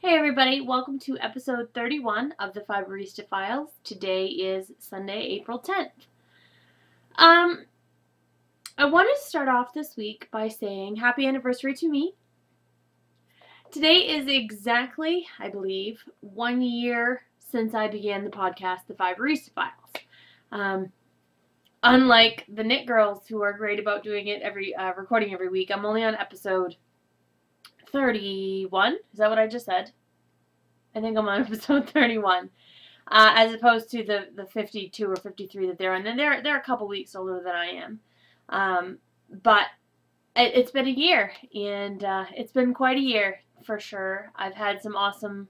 Hey everybody, welcome to episode 31 of the Fiberista Files. Today is Sunday, April 10th. I wanted to start off this week by saying happy anniversary to me. Today is exactly, I believe, 1 year since I began the podcast, the Fiberista Files. Unlike the Knit Girls, who are great about doing it recording every week, I'm only on episode 31. Is that what I just said? I think I'm on episode 31, as opposed to the 52 or 53 that they're on. And they're a couple weeks older than I am. But it's been a year, and it's been quite a year for sure. I've had an awesome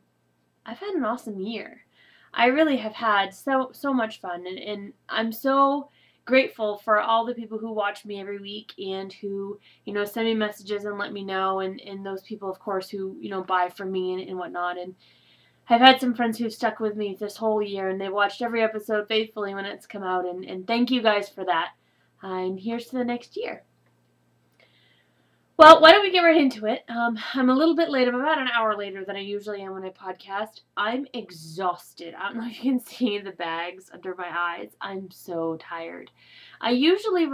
year. I really have had so much fun, and I'm so grateful for all the people who watch me every week and who, send me messages and let me know, and those people, of course, who, buy from me and whatnot. And I've had some friends who've stuck with me this whole year, and they watched every episode faithfully when it's come out, and thank you guys for that. And here's to the next year. Well, why don't we get right into it? I'm a little bit late. I'm about an hour later than I usually am when I podcast. I'm exhausted. I don't know if you can see the bags under my eyes. I'm so tired. I usually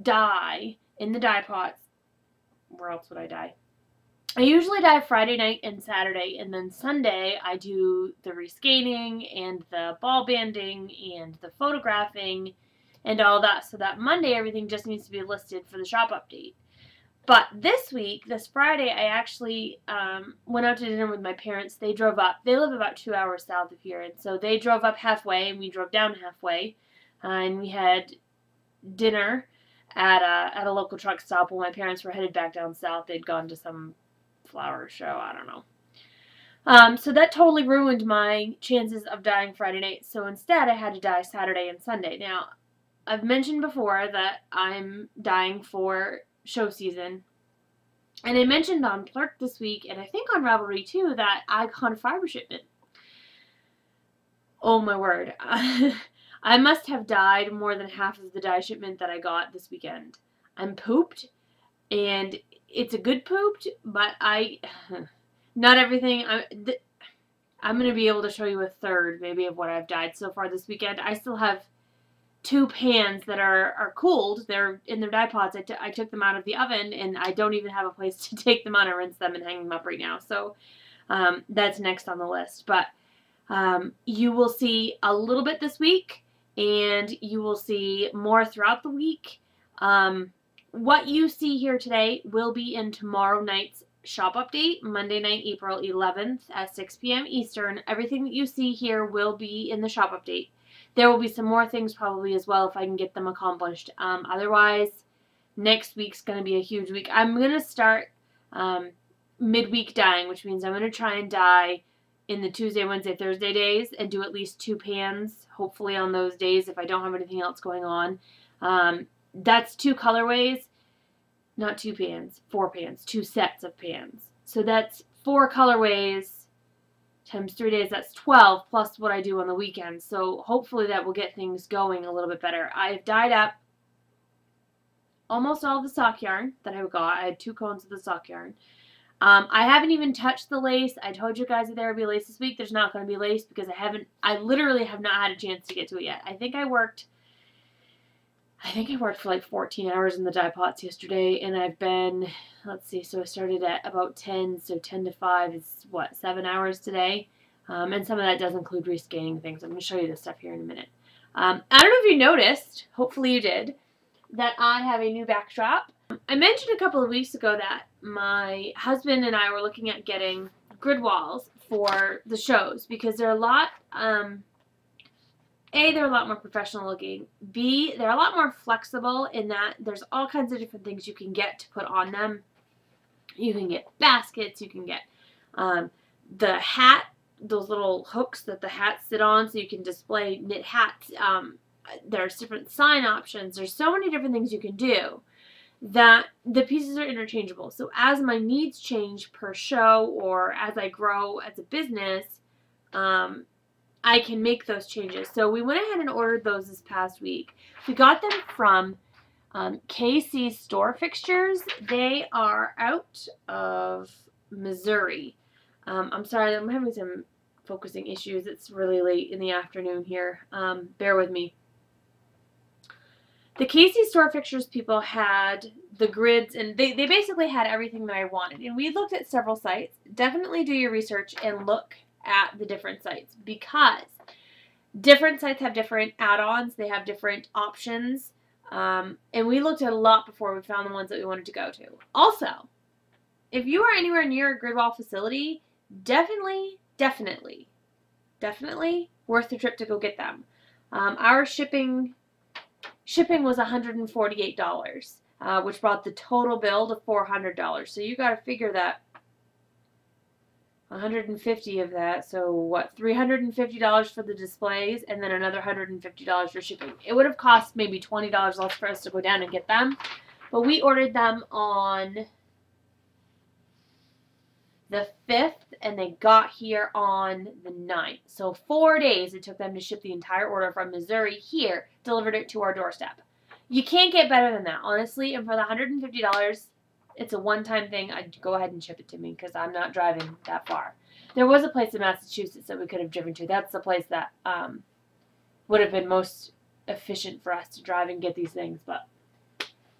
dye in the dye pots. Where else would I dye? I usually dye Friday night and Saturday, and then Sunday I do the rescaling and the ball banding and the photographing and all that, so that Monday everything just needs to be listed for the shop update. But this Friday, I actually went out to dinner with my parents. They drove up. They live about 2 hours south of here, and so they drove up halfway, and we drove down halfway, and we had dinner at a local truck stop while my parents were headed back down south. They'd gone to some flower show, I don't know. So that totally ruined my chances of dyeing Friday night. So instead, I had to dye Saturday and Sunday. Now, I've mentioned before that I'm dyeing for show season. And I mentioned on Plurk this week, and I think on Ravelry too, that I got a fiber shipment. Oh my word. I must have dyed more than half of the dye shipment that I got this weekend. I'm pooped, and it's a good pooped, but not everything. I'm going to be able to show you a third maybe of what I've dyed so far this weekend. I still have 2 pans that are cooled. They're in their dye pots. I took them out of the oven, and I don't even have a place to take them out and rinse them and hang them up right now. So that's next on the list. But you will see a little bit this week, and you will see more throughout the week. What you see here today will be in tomorrow night's shop update, Monday night, April 11th at 6 p.m. Eastern. Everything that you see here will be in the shop update. There will be some more things probably as well if I can get them accomplished. Otherwise, next week's going to be a huge week. I'm going to start midweek dyeing, which means I'm going to try and dye in the Tuesday, Wednesday, Thursday days and do at least 2 pans, hopefully on those days if I don't have anything else going on. That's 2 colorways, not 2 pans, 4 pans, 2 sets of pans. So that's 4 colorways times 3 days, that's 12, plus what I do on the weekends. So hopefully that will get things going a little bit better. I've dyed up almost all of the sock yarn that I got. I had 2 cones of the sock yarn. I haven't even touched the lace. I told you guys that there would be lace this week. There's not going to be lace because I literally have not had a chance to get to it yet. I think I worked for like 14 hours in the dye pots yesterday, and I've been, let's see, so I started at about 10, so 10 to 5 is, what, 7 hours today? And some of that does include rescaling things. I'm going to show you this stuff here in a minute. I don't know if you noticed, hopefully you did, that I have a new backdrop. I mentioned a couple of weeks ago that my husband and I were looking at getting grid walls for the shows because they're a lot, A, they're a lot more professional looking. B, they're a lot more flexible in that there's all kinds of different things you can get to put on them. You can get baskets, you can get the hat, those little hooks that the hats sit on so you can display knit hats. There's different sign options. There's so many different things you can do that the pieces are interchangeable. So as my needs change per show or as I grow as a business, I can make those changes. So we went ahead and ordered those this past week. We got them from KC Store Fixtures. They are out of Missouri. I'm sorry, I'm having some focusing issues. It's really late in the afternoon here. Bear with me. The Casey store fixtures people had the grids, and they basically had everything that I wanted. And we looked at several sites. Definitely do your research and look at the different sites, because different sites have different add-ons. They have different options. And we looked at a lot before we found the ones that we wanted to go to. Also, if you are anywhere near a Gridwall facility, definitely worth the trip to go get them. Our shipping was $148, which brought the total bill to $400. So you got to figure that 150 of that, so what, $350 for the displays, and then another $150 for shipping. It would have cost maybe $20 less for us to go down and get them, but we ordered them on the 5th, and they got here on the 9th. So 4 days it took them to ship the entire order from Missouri here, delivered it to our doorstep. You can't get better than that, honestly, and for the $150, it's a one-time thing. I'd go ahead and ship it to me because I'm not driving that far. There was a place in Massachusetts that we could have driven to. That's the place that would have been most efficient for us to drive and get these things, but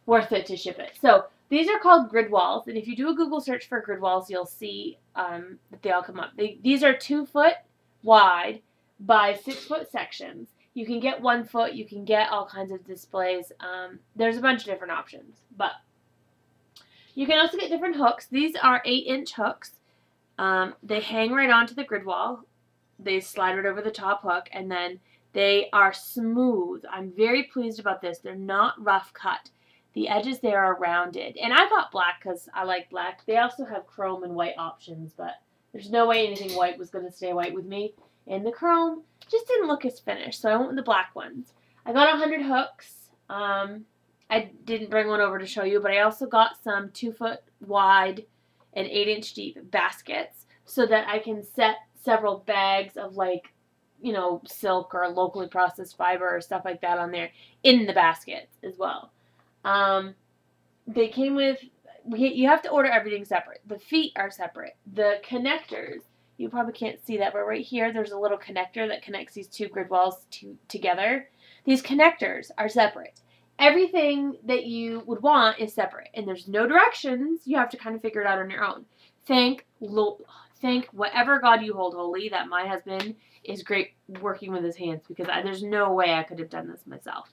worth it to ship it. So these are called grid walls, and if you do a Google search for grid walls, you'll see that they all come up. These are 2 foot wide by 6 foot sections. You can get 1 foot. You can get all kinds of displays. There's a bunch of different options, but you can also get different hooks. These are 8-inch hooks. They hang right onto the grid wall. They slide right over the top hook, and then they are smooth. I'm very pleased about this. They're not rough cut. The edges there are rounded. And I got black because I like black. They also have chrome and white options, but there's no way anything white was going to stay white with me. And the chrome just didn't look as finished, so I went with the black ones. I got 100 hooks. I didn't bring one over to show you, but I also got some 2 foot wide and 8-inch deep baskets so that I can set several bags of, like, you know, silk or locally processed fiber or stuff like that on there in the basket as well. They came with, you have to order everything separate. The feet are separate. The connectors, you probably can't see that, but right here there's a little connector that connects these 2 grid walls together. These connectors are separate. Everything that you would want is separate, and there's no directions. You have to kind of figure it out on your own. Thank whatever God you hold holy that my husband is great working with his hands, because there's no way I could have done this myself.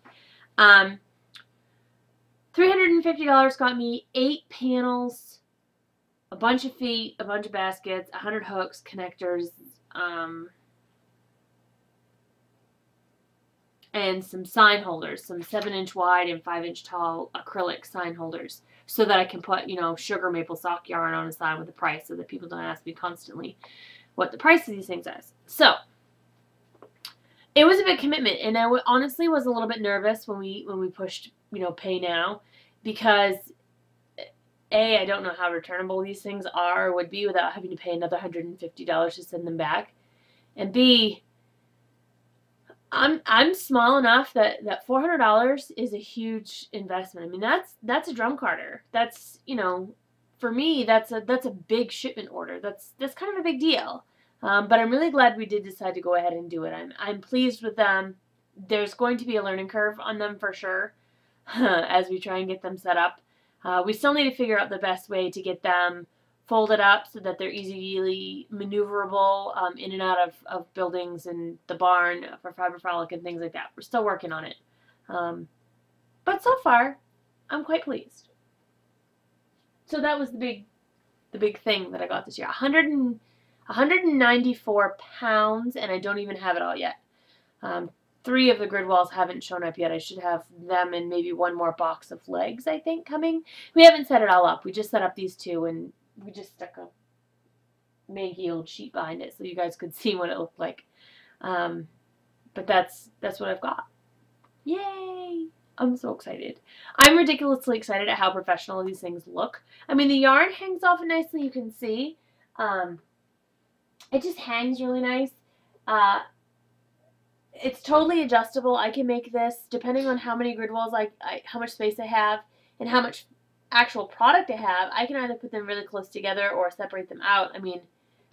$350 got me 8 panels, a bunch of feet, a bunch of baskets, 100 hooks, connectors, and some sign holders, some 7-inch wide and 5-inch tall acrylic sign holders, so that I can put, you know, sugar maple sock yarn on a sign with the price, so that people don't ask me constantly what the price of these things is. So it was a big commitment, and I honestly was a little bit nervous when we pushed, you know, pay now, because A, I don't know how returnable these things are or would be without having to pay another $150 to send them back, and B, I'm small enough that $400 is a huge investment. I mean, that's a drum carder. That's, you know, for me, that's a big shipment order. That's kind of a big deal. But I'm really glad we did decide to go ahead and do it. I'm pleased with them. There's going to be a learning curve on them for sure as we try and get them set up. We still need to figure out the best way to get them folded up so that they're easily maneuverable in and out of buildings and the barn for fiberfrolic and things like that. We're still working on it. But so far, I'm quite pleased. So that was the big thing that I got this year. 194 pounds, and I don't even have it all yet. 3 of the grid walls haven't shown up yet. I should have them and maybe 1 more box of legs, I think, coming. We haven't set it all up. We just set up these 2, and we just stuck a manky old sheet behind it so you guys could see what it looked like. But that's what I've got. Yay! I'm so excited. I'm ridiculously excited at how professional these things look. I mean, the yarn hangs off nicely, you can see. It just hangs really nice. It's totally adjustable. I can make this depending on how many grid walls how much space I have and how much actual product I have. I can either put them really close together or separate them out. I mean,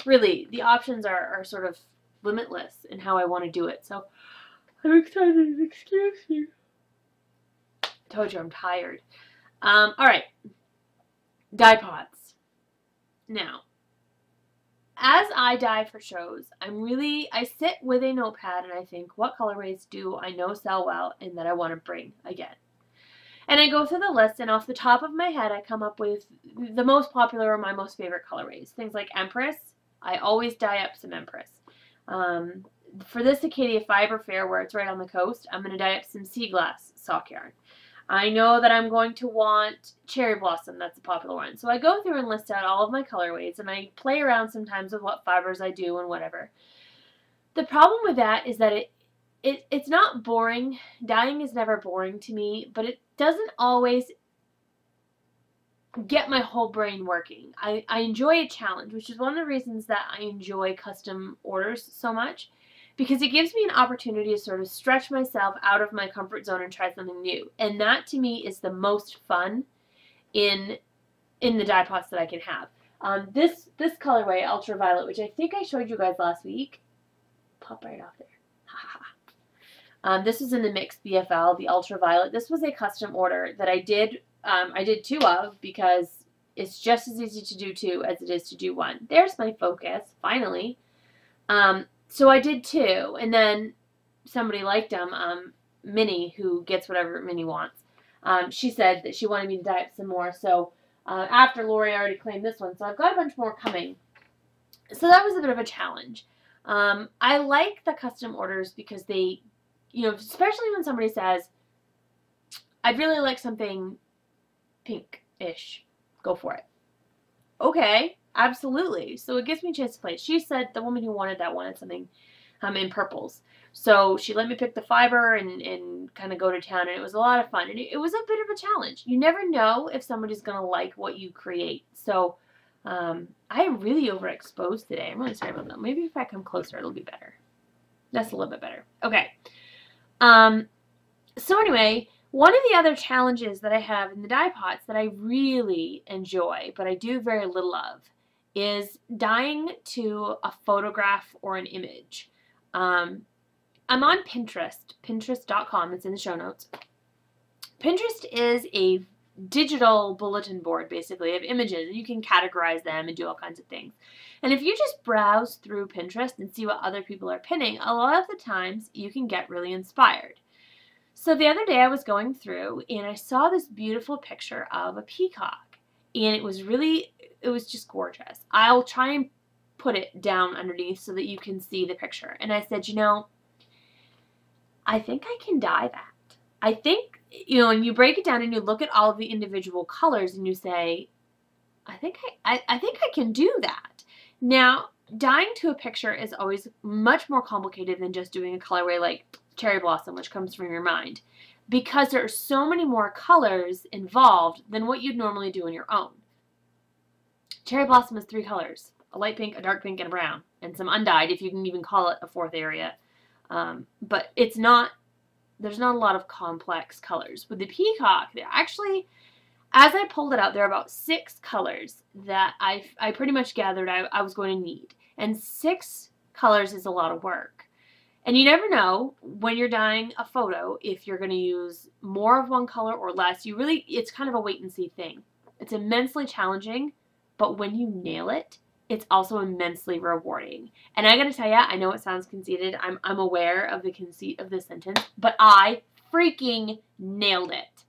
really, the options are sort of limitless in how I want to do it. So I'm excited. Excuse me. Told you I'm tired. All right. Dye pots. Now, as I dye for shows, I sit with a notepad and I think, what colorways do I know sell well and that I want to bring again? And I go through the list, and off the top of my head, I come up with the most popular or my most favorite colorways. Things like Empress. I always dye up some Empress. For this Acadia Fiber Fair, where it's right on the coast, I'm going to dye up some Sea Glass sock yarn. I know that I'm going to want Cherry Blossom. That's a popular one. So I go through and list out all of my colorways, and I play around sometimes with what fibers I do and whatever. The problem with that is that it's not boring. Dyeing is never boring to me, but it doesn't always get my whole brain working. I enjoy a challenge, which is one of the reasons that I enjoy custom orders so much, because it gives me an opportunity to sort of stretch myself out of my comfort zone and try something new. And that to me is the most fun in the dye pots that I can have. This colorway, Ultraviolet, which I think I showed you guys last week, pop right off there. This is in the mixed BFL, the Ultraviolet. This was a custom order that I did two of, because it's just as easy to do two as it is to do one. There's my focus, finally. So I did two, and then somebody liked them, Minnie, who gets whatever Minnie wants. She said that she wanted me to dye up some more, so after Lori already claimed this one, so I've got a bunch more coming. So that was a bit of a challenge. I like the custom orders because they, especially when somebody says, I'd really like something pink-ish, go for it. Okay, absolutely. So it gives me a chance to play. She said the woman who wanted that wanted something in purples. So she let me pick the fiber and kind of go to town, and it was a lot of fun. And it was a bit of a challenge. You never know if somebody's going to like what you create. So I really overexposed today. I'm really sorry about that. Maybe if I come closer, it'll be better. That's a little bit better. Okay. So anyway, one of the other challenges that I have in the dye pots that I really enjoy, but I do very little of, is dyeing to a photograph or an image. I'm on Pinterest, pinterest.com. It's in the show notes. Pinterest is a digital bulletin board, basically, of images, and you can categorize them and do all kinds of things. And if you just browse through Pinterest and see what other people are pinning, a lot of the times you can get really inspired. So the other day I was going through and I saw this beautiful picture of a peacock, and it was just gorgeous. I'll try and put it down underneath so that you can see the picture. And I said, I think I can dye that. I think, and you break it down and you look at all of the individual colors and you say, I think I can do that. Now, dyeing to a picture is always much more complicated than just doing a colorway like Cherry Blossom, which comes from your mind, because there are so many more colors involved than what you'd normally do on your own. Cherry Blossom has 3 colors, a light pink, a dark pink, and a brown, and some undyed, if you can even call it a 4th area. But there's not a lot of complex colors. With the peacock, there actually, as I pulled it out, there are about 6 colors that I pretty much gathered I was going to need. And 6 colors is a lot of work. And you never know when you're dyeing a photo if you're going to use more of one color or less. It's kind of a wait and see thing. It's immensely challenging, but when you nail it, it's also immensely rewarding. And I gotta tell you, I know it sounds conceited. I'm aware of the conceit of this sentence, but I freaking nailed it.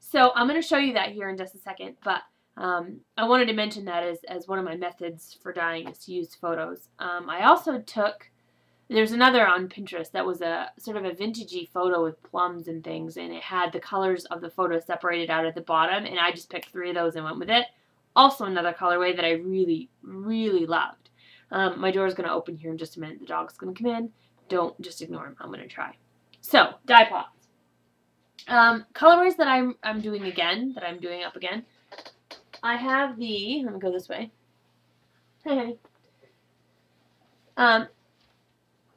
So I'm gonna show you that here in just a second, but I wanted to mention that as one of my methods for dyeing is to use photos. I also there's another on Pinterest that was a sort of a vintagey photo with plums and things, and it had the colors of the photo separated out at the bottom, and I just picked 3 of those and went with it. Also another colorway that I really, really loved. My door is going to open here in just a minute. The dog's going to come in. Don't just ignore him. I'm going to try. So, dye pots. Colorways that I'm doing again, that I'm doing up again. I have let me go this way. Hey.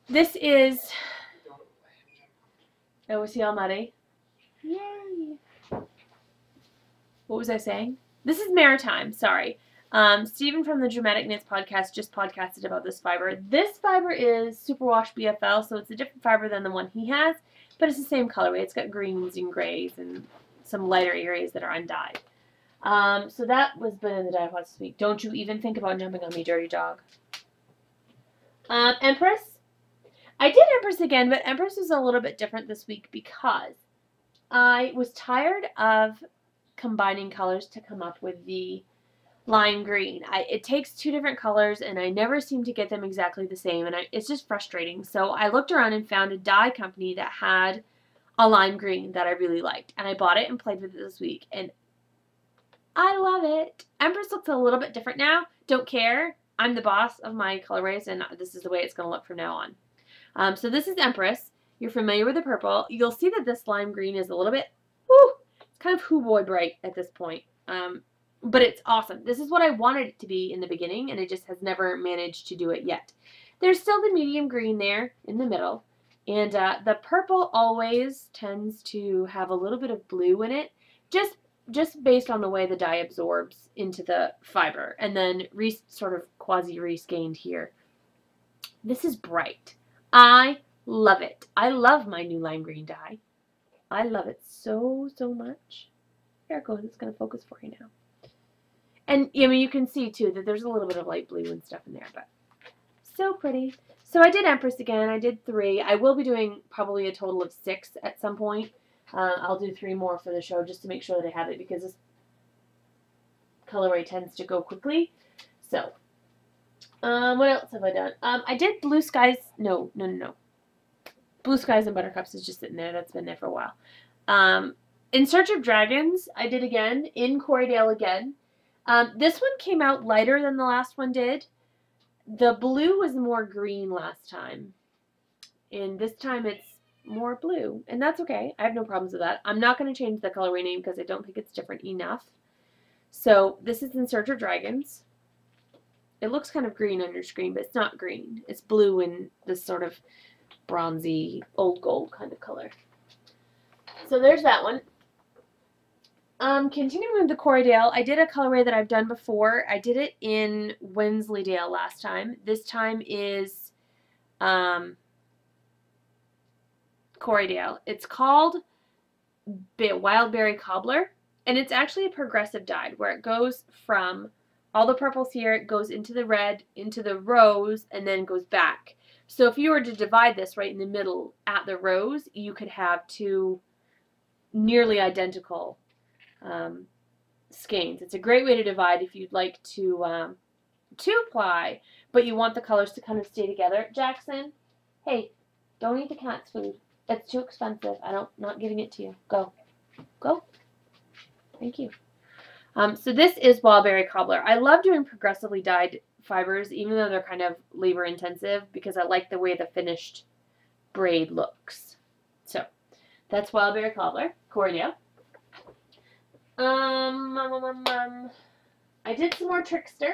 This is, oh, was he all muddy? Yay. What was I saying? This is Maritime, sorry. Stephen from the Dramatic Knits podcast just podcasted about this fiber. This fiber is Superwash BFL, so it's a different fiber than the one he has, but it's the same colorway. It's got greens and grays and some lighter areas that are undyed. So that was been in the dye pots this week. Don't you even think about jumping on me, dirty dog. Empress. I did Empress again, but Empress is a little bit different this week because I was tired of combining colors to come up with the lime green. It takes two different colors and I never seem to get them exactly the same, and it's just frustrating. So I looked around and found a dye company that had a lime green that I really liked, and I bought it and played with it this week, and I love it. Empress looks a little bit different now. Don't care. I'm the boss of my colorways, and this is the way it's going to look from now on. So this is Empress. You're familiar with the purple. You'll see that this lime green is a little bit, it's kind of Hoo Boy bright at this point. But it's awesome. This is what I wanted it to be in the beginning, and it just has never managed to do it yet. There's still the medium green there in the middle, and the purple always tends to have a little bit of blue in it, just based on the way the dye absorbs into the fiber, and then sort of quasi-rescanned here. This is bright. I love it. I love my new lime green dye. I love it so, so much. There it goes. It's going to focus for you now. And, I mean, you can see, too, that there's a little bit of light blue and stuff in there, but so pretty. So I did Empress again. I did 3. I will be doing probably a total of 6 at some point. I'll do 3 more for the show just to make sure that I have it, because this colorway tends to go quickly. So, what else have I done? I did Blue Skies. No. Blue Skies and Buttercups is just sitting there. That's been there for a while. In Search of Dragons, I did again, in Corriedale again. This one came out lighter than the last one did. The blue was more green last time, and this time it's more blue, and that's okay. I have no problems with that. I'm not going to change the colorway name because I don't think it's different enough. So this is In Search of Dragons. It looks kind of green on your screen, but it's not green. It's blue in this sort of bronzy, old gold kind of color. So there's that one. Continuing with the Corriedale, I did a colorway that I've done before. I did it in Wensleydale last time. This time is Corriedale. It's called Wildberry Cobbler, and it's actually a progressive dye where it goes from all the purples here, it goes into the red, into the rose, and then goes back. So if you were to divide this right in the middle at the rose, you could have 2 nearly identical skeins. It's a great way to divide if you'd like to apply, but you want the colors to kind of stay together. Jackson, hey, don't eat the cat's food. It's too expensive. Not giving it to you. Go. Go. Thank you. So this is Wildberry Cobbler. I love doing progressively dyed fibers, even though they're kind of labor intensive, because I like the way the finished braid looks. So that's Wildberry Cobbler, Corriedale. I did some more Trickster.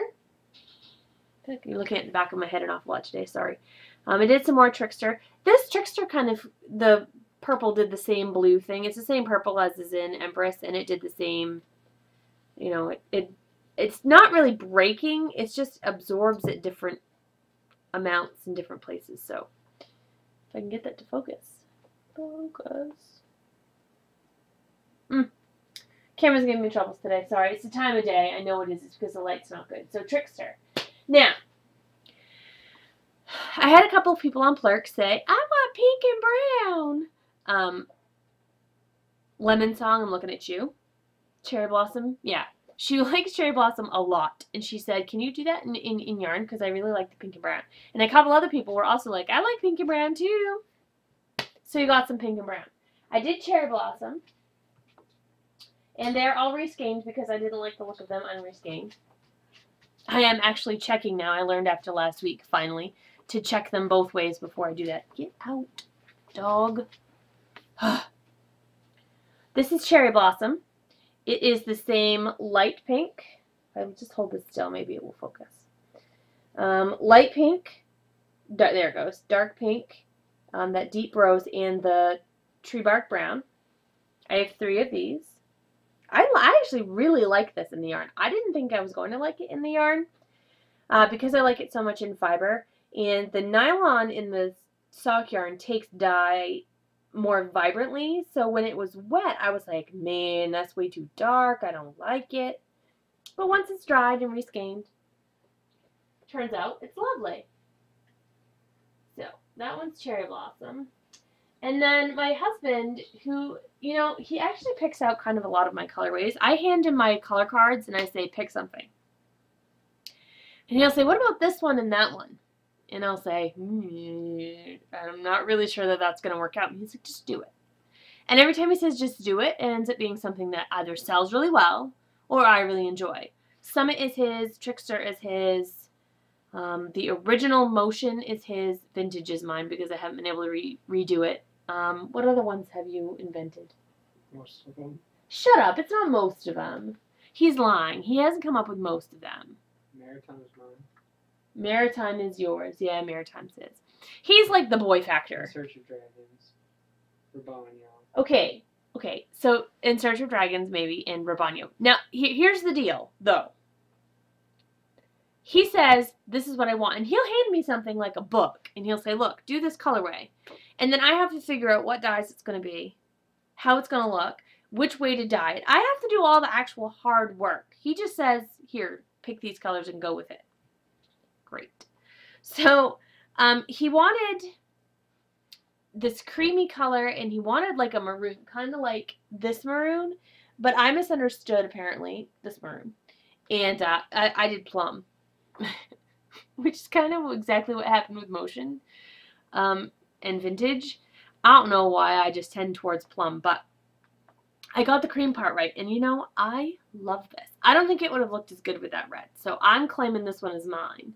You're looking at the back of my head an awful lot today, sorry. I did some more Trickster. This Trickster kind of, the purple did the same blue thing. It's the same purple as is in Empress, and it did the same, you know, it's not really breaking, it just absorbs at different amounts in different places. So, if I can get that to focus. Focus. Camera's giving me troubles today, sorry. It's the time of day. I know it is. It's because the light's not good. So, Trickster. Now, I had a couple of people on Plurk say, I want pink and brown. Lemon Song, I'm looking at you. Cherry Blossom, yeah. She likes Cherry Blossom a lot. And she said, can you do that in yarn? Because I really like the pink and brown. And a couple other people were also like, I like pink and brown too. So you got some pink and brown. I did Cherry Blossom. And they're all reskeined because I didn't like the look of them unreskeined. I am actually checking now. I learned after last week, finally, to check them both ways before I do that. Get out, dog. This is Cherry Blossom. It is the same light pink. If I just hold this still, maybe it will focus. Light pink. There it goes. Dark pink. That deep rose and the tree bark brown. I have 3 of these. I actually really like this in the yarn. I didn't think I was going to like it in the yarn because I like it so much in fiber. And the nylon in the sock yarn takes dye more vibrantly. So when it was wet, I was like, man, that's way too dark. I don't like it. But once it's dried and reskeined, turns out it's lovely. So that one's Cherry Blossom. And then my husband, who, you know, he actually picks out kind of a lot of my colorways. I hand him my color cards and I say, pick something. And he'll say, what about this one and that one? And I'll say, I'm not really sure that that's going to work out. And he's like, just do it. And every time he says just do it, it ends up being something that either sells really well or I really enjoy. Summit is his, Trickster is his, the original Motion is his, Vintage is mine because I haven't been able to redo it. What other ones have you invented? Most of them. Shut up, it's not most of them. He's lying. He hasn't come up with most of them. Maritime is mine. Maritime is yours. Yeah, Maritime's his. He's like the boy factor. In Search of Dragons. Rabanyo. Okay. So In Search of Dragons, maybe, and Rabanyo. Now, here's the deal, though. He says, this is what I want. And he'll hand me something like a book. And he'll say, look, do this colorway. And then I have to figure out what dyes it's going to be, how it's going to look, which way to dye it. I have to do all the actual hard work. He just says, here, pick these colors and go with it. Great. So he wanted this creamy color, and he wanted like a maroon, kind of like this maroon, but I misunderstood, apparently, this maroon. And I did plum, which is kind of exactly what happened with Motion and Vintage. I don't know why I just tend towards plum, but I got the cream part right, and you know, I love this. I don't think it would have looked as good with that red, so I'm claiming this one as mine.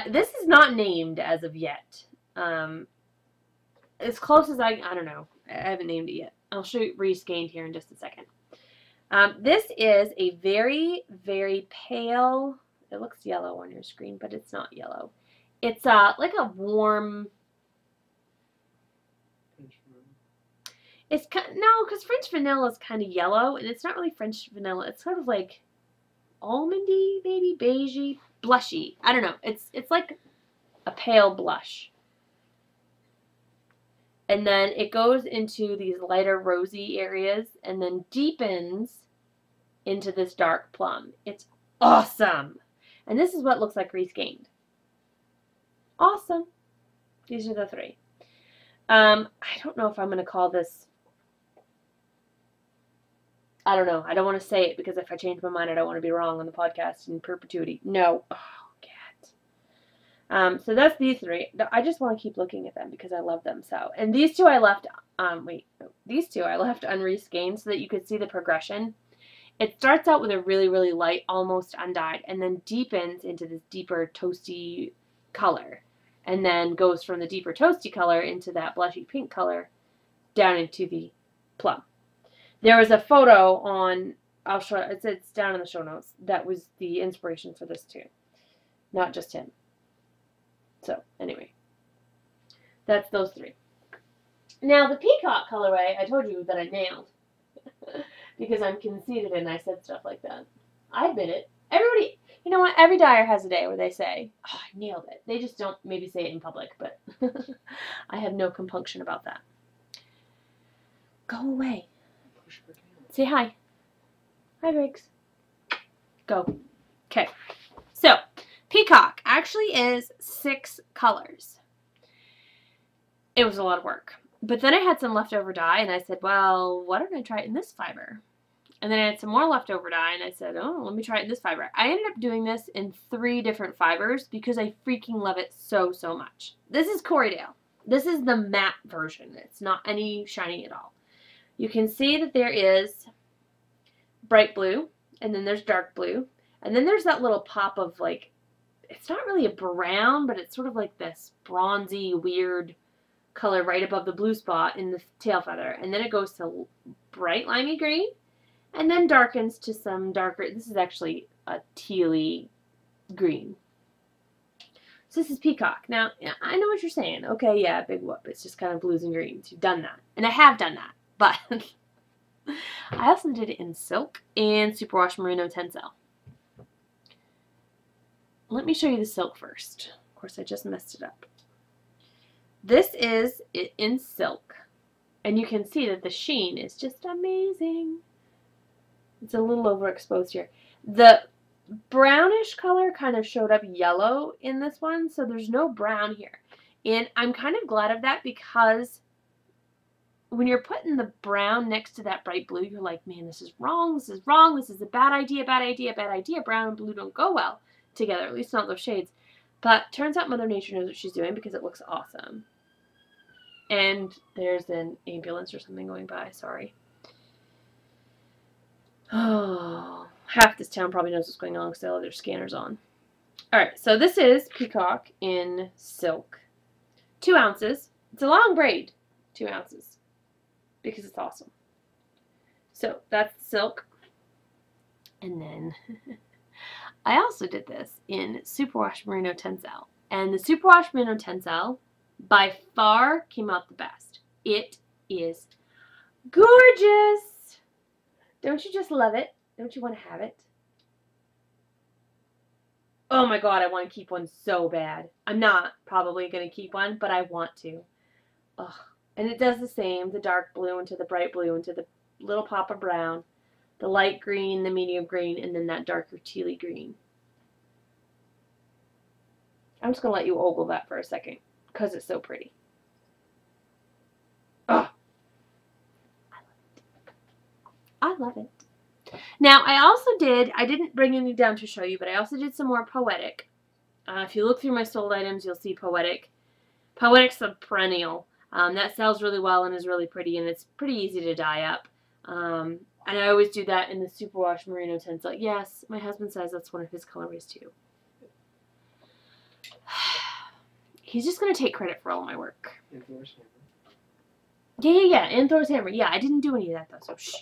This is not named as of yet. As close as I don't know. I haven't named it yet. I'll show you reskeined here in just a second. This is a very, very pale, it looks yellow on your screen, but it's not yellow. It's like a warm, it's no, because French vanilla is kind of yellow, and it's not really French vanilla. It's sort of like almondy, maybe beigey, blushy. I don't know. It's like a pale blush. And then it goes into these lighter rosy areas and then deepens into this dark plum. It's awesome. And this is what it looks like reskeined. Awesome. These are the three. I don't know if I'm going to call this, I don't know. I don't want to say it because if I change my mind, I don't want to be wrong on the podcast in perpetuity. No. Oh, cat. So that's these three. I just want to keep looking at them because I love them so. And these two I left, these two I left unreskeined so that you could see the progression. It starts out with a really, really light, almost undyed, and then deepens into this deeper toasty color. And then goes from the deeper toasty color into that blushy pink color down into the plum. There was a photo on, I'll show it, it's down in the show notes, that was the inspiration for this too. Not just him. So, anyway. That's those three. Now, the peacock colorway, I told you that I nailed. Because I'm conceited and I said stuff like that. I admit it. Everybody, you know what, every dyer has a day where they say, oh, I nailed it. They just don't maybe say it in public, but I have no compunction about that. Go away. Say hi. Hi, Riggs. Go. Okay. So, peacock actually is 6 colors. It was a lot of work. But then I had some leftover dye, and I said, well, why don't I try it in this fiber? And then I had some more leftover dye, and I said, oh, let me try it in this fiber. I ended up doing this in 3 different fibers because I freaking love it so, so much. This is Corriedale. This is the matte version. It's not any shiny at all. You can see that there is bright blue, and then there's dark blue, and then there's that little pop of, like, it's not really a brown, but it's sort of like this bronzy, weird color right above the blue spot in the tail feather. And then it goes to bright limey green, and then darkens to some darker, this is actually a tealy green. So this is peacock. Now, I know what you're saying. Okay, yeah, big whoop. It's just kind of blues and greens. You've done that. And I have done that. But I also did it in silk and superwash merino tencel. Let me show you the silk first. Of course, I just messed it up. This is it in silk, and you can see that the sheen is just amazing. It's a little overexposed here. The brownish color kind of showed up yellow in this one, so there's no brown here. And I'm kind of glad of that, because when you're putting the brown next to that bright blue, you're like, man, this is wrong, this is wrong, this is a bad idea, bad idea, bad idea. Brown and blue don't go well together, at least not those shades. But turns out Mother Nature knows what she's doing, because it looks awesome. And there's an ambulance or something going by, sorry. Oh, half this town probably knows what's going on because they all have their scanners on. Alright, so this is Peacock in silk. 2 ounces. It's a long braid. 2 ounces. Because it's awesome. So, that's silk. And then, I also did this in Superwash Merino Tencel. And the Superwash Merino Tencel, by far, came out the best. It is gorgeous! Don't you just love it? Don't you want to have it? Oh my god, I want to keep one so bad. I'm not probably going to keep one, but I want to. Ugh. And it does the same. The dark blue into the bright blue into the little pop of brown. The light green, the medium green, and then that darker tealy green. I'm just going to let you ogle that for a second, because it's so pretty. Ugh. I love it. Now, I didn't bring any down to show you, but I also did some more Poetic. If you look through my sold items, you'll see Poetic. Poetic's a perennial. That sells really well and is really pretty, and it's pretty easy to dye up. And I always do that in the Superwash Merino Tencel. Yes, my husband says that's one of his colorways too. He's just going to take credit for all my work. And Thor's hammer. Yeah. And Thor's hammer. Yeah, I didn't do any of that though, so shh.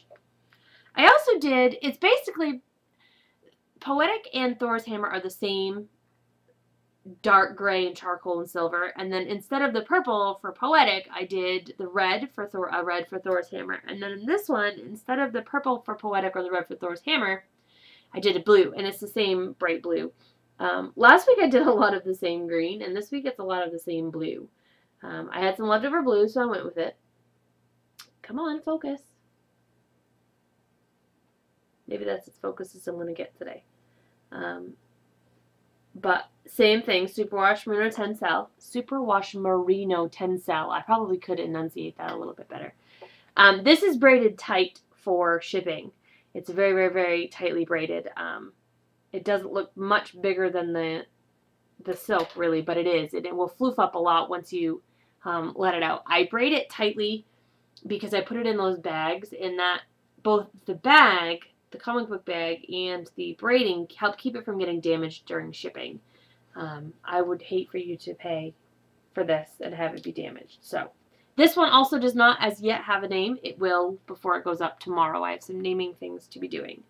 I also did, it's basically, Poetic and Thor's hammer are the same dark gray and charcoal and silver. And then instead of the purple for Poetic, I did the red for Thor's hammer. And then in this one, instead of the purple for Poetic or the red for Thor's hammer, I did a blue. And it's the same bright blue. Last week I did a lot of the same green, and this week it's a lot of the same blue. I had some leftover blue, so I went with it. Come on, focus. Maybe that's as focused as I'm going to get today. But same thing, Superwash Merino Tencel. Superwash Merino Tencel. I probably could enunciate that a little bit better. This is braided tight for shipping. It's very, very, very tightly braided. It doesn't look much bigger than the silk, really, but it is. And it will floof up a lot once you let it out. I braid it tightly because I put it in those bags, and that both the bag, the comic book bag, and the braiding help keep it from getting damaged during shipping. I would hate for you to pay for this and have it be damaged. So this one also does not as yet have a name. It will before it goes up tomorrow. I have some naming things to be doing.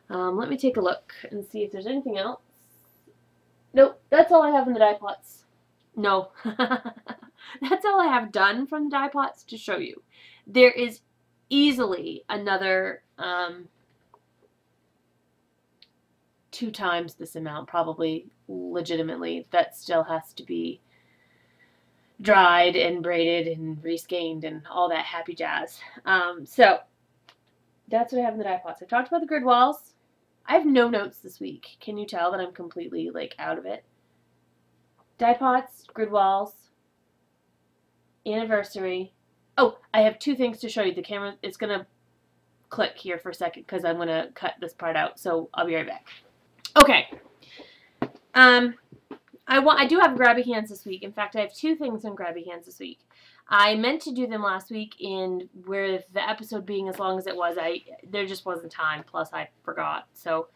Let me take a look and see if there's anything else. Nope, that's all I have in the dye plots. No. That's all I have done from the dye plots to show you. There is easily another 2 times this amount, probably legitimately, that still has to be dried and braided and reskeined and all that happy jazz. So that's what I have in the dye plots. I talked about the grid walls. I have no notes this week. Can you tell that I'm completely like out of it? Dye pots, grid walls, anniversary. Oh, I have 2 things to show you. The camera is gonna click here for a second because I'm gonna cut this part out. So I'll be right back. Okay. I do have grabby hands this week. In fact, I have 2 things on grabby hands this week. I meant to do them last week, and with the episode being as long as it was, there just wasn't time, plus I forgot. So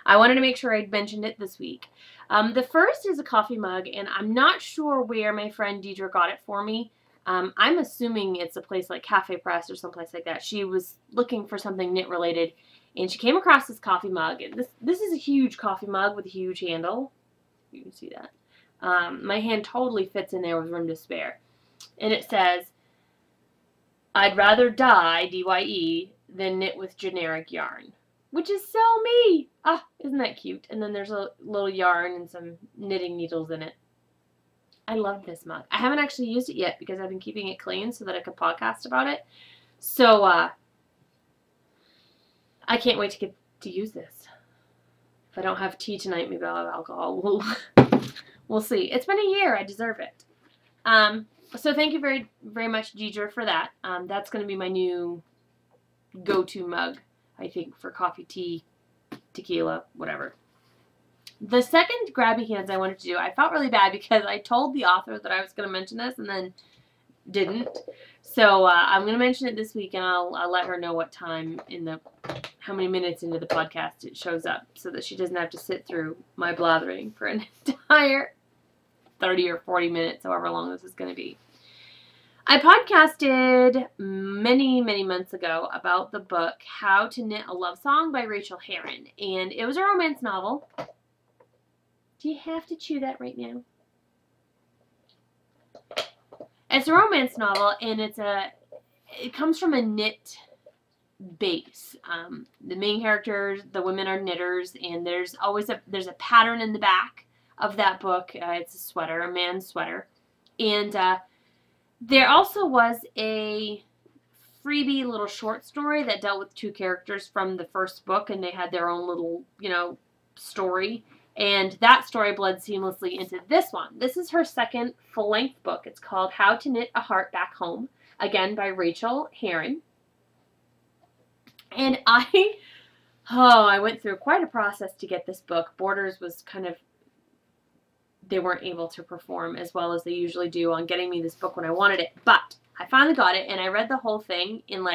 I wanted to make sure I'd mentioned it this week. The first is a coffee mug, and I'm not sure where my friend Deidre got it for me. I'm assuming it's a place like Cafe Press or someplace like that. She was looking for something knit related, and she came across this coffee mug. And this is a huge coffee mug with a huge handle. You can see that. My hand totally fits in there with room to spare. And it says, I'd rather dye, D-Y-E, than knit with generic yarn. Which is so me! Ah, isn't that cute? And then there's a little yarn and some knitting needles in it. I love this mug. I haven't actually used it yet because I've been keeping it clean so that I could podcast about it. So, I can't wait to get to use this. If I don't have tea tonight, maybe I'll have alcohol. We'll see. It's been a year. I deserve it. So thank you very, very much, Deidre, for that. That's going to be my new go-to mug, I think, for coffee, tea, tequila, whatever. The second grabby hands I wanted to do, I felt really bad because I told the author that I was going to mention this and then didn't. So I'm going to mention it this week, and I'll let her know what time how many minutes into the podcast it shows up so that she doesn't have to sit through my blathering for an entire 30 or 40 minutes, however long this is going to be. I podcasted many, many months ago about the book How to Knit a Love Song by Rachel Herron, and it was a romance novel. Do you have to chew that right now? It's a romance novel, and it comes from a knit base. The main characters, the women are knitters, and there's a pattern in the back of that book. It's a sweater, a man's sweater, and there also was a freebie little short story that dealt with two characters from the first book, and they had their own little, story. And that story bled seamlessly into this one. This is her second full-length book. It's called How to Knit a Heart Back Home, again by Rachel Herron. And I went through quite a process to get this book. Borders was they weren't able to perform as well as they usually do on getting me this book when I wanted it. But I finally got it, and I read the whole thing in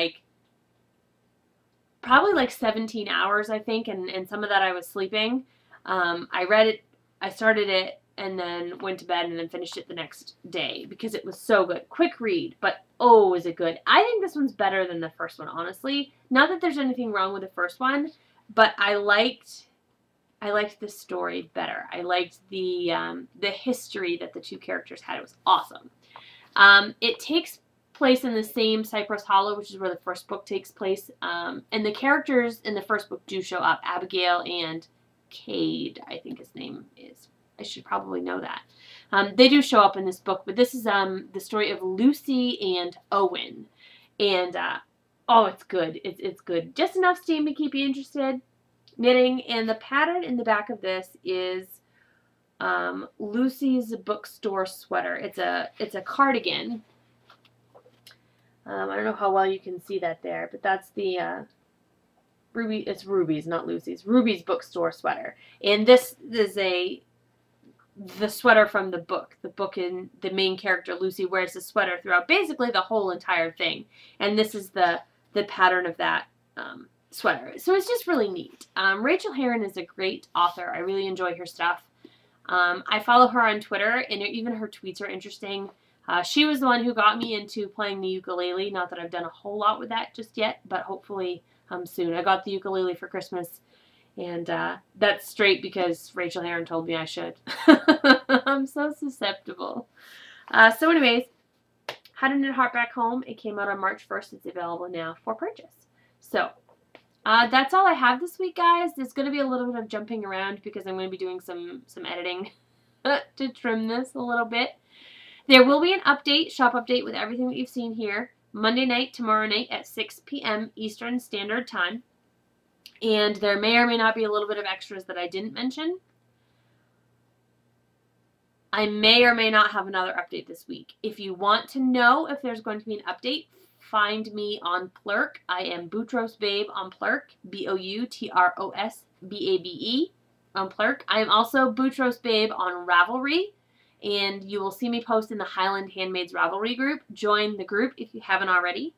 probably 17 hours, I think, and some of that I was sleeping. I read it, I started it, and then went to bed and then finished it the next day because it was so good. Quick read, but oh, is it good. I think this one's better than the first one, honestly. Not that there's anything wrong with the first one, but I liked the story better. I liked the history that the two characters had. It was awesome. It takes place in the same Cypress Hollow, which is where the first book takes place. And the characters in the first book do show up. Abigail and Cade, I think his name is. I should probably know that. They do show up in this book, but this is the story of Lucy and Owen. And, oh, it's good. It's good. Just enough steam to keep you interested. Knitting, and the pattern in the back of this is Lucy's bookstore sweater. It's a cardigan. I don't know how well you can see that there, but that's the Ruby. It's Ruby's, not Lucy's. Ruby's bookstore sweater, and this is the sweater from the book. The book in the main character Lucy wears the sweater throughout basically the whole entire thing, and this is the pattern of that. Sweater. So it's just really neat. Rachel Herron is a great author. I really enjoy her stuff. I follow her on Twitter, and even her tweets are interesting. She was the one who got me into playing the ukulele. Not that I've done a whole lot with that just yet, but hopefully soon. I got the ukulele for Christmas, and that's straight because Rachel Herron told me I should. I'm so susceptible. So anyways, How to Knit a Heart Back Home. It came out on March 1st. It's available now for purchase. So that's all I have this week, guys. There's going to be a little bit of jumping around because I'm going to be doing some editing to trim this a little bit. There will be an update, shop update with everything that you've seen here, Monday night, tomorrow night at 6 p.m. Eastern Standard Time. And there may or may not be a little bit of extras that I didn't mention. I may or may not have another update this week. If you want to know if there's going to be an update, find me on Plurk. I am Boutros Babe on Plurk. Boutrosbabe on Plurk. I am also Boutros Babe on Ravelry. And you will see me post in the Highland Handmaids Ravelry group. Join the group if you haven't already.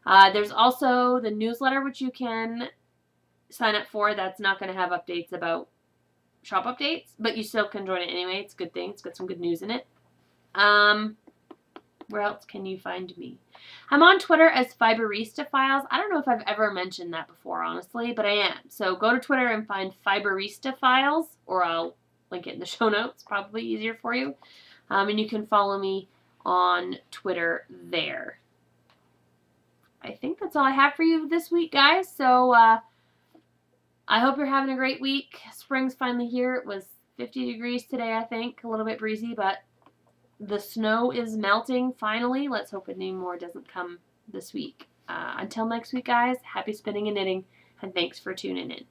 There's also the newsletter which you can sign up for. That's not going to have updates about shop updates, but you still can join it anyway. It's a good thing. It's got some good news in it. Where else can you find me? I'm on Twitter as Fiberista Files. I don't know if I've ever mentioned that before, honestly, but I am. So go to Twitter and find Fiberista Files, or I'll link it in the show notes. Probably easier for you. And you can follow me on Twitter there. I think that's all I have for you this week, guys. So I hope you're having a great week. Spring's finally here. It was 50 degrees today, I think. A little bit breezy, but the snow is melting finally. Let's hope any more doesn't come this week. Until next week, guys, happy spinning and knitting, and thanks for tuning in.